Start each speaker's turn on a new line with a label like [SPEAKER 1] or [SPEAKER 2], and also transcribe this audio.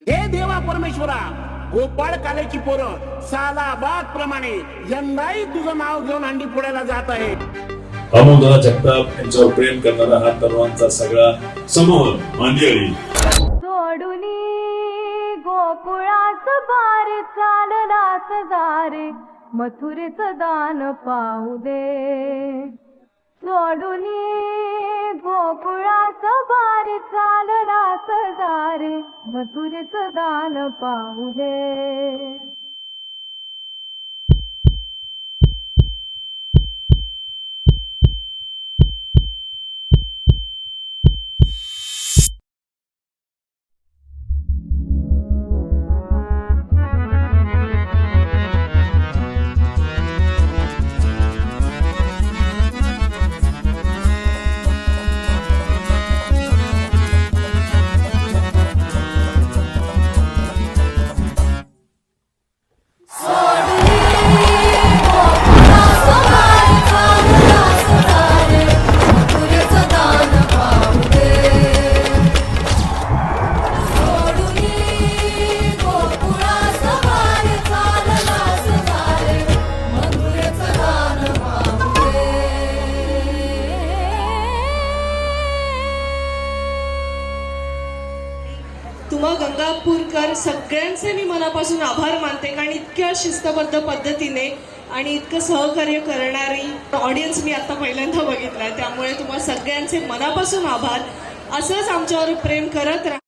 [SPEAKER 1] हे देवा परमेश्वरा, गोपाळ कालेची पोरं सालाबाद प्रमाणे यंदाही तुझं नाव घेऊन अंडी फोडायला जात आहे.
[SPEAKER 2] अमोलदादा जगताप यांच्यावर प्रेम करणारा हा तरुणांचा सगळा समूह मंडळी
[SPEAKER 3] सोडूनी गोकुळास बार चाललास दारे मथुरेच दान पाहू दे. सोडूनी गोकुळास बार चाललास दारे मथुरेच दान पाहू दे.
[SPEAKER 4] तुम्हा गंगापूरकर सगळ्यांचे मी मनापासून आभार मानते, कारण इतक्या शिस्तबद्ध पद्धतीने आणि इतकं सहकार्य करणारी ऑडियन्स मी आता पहिल्यांदा बघितला. त्यामुळे तुम्हा सगळ्यांचे मनापासून आभार. असंच आमच्यावर प्रेम करत राहा.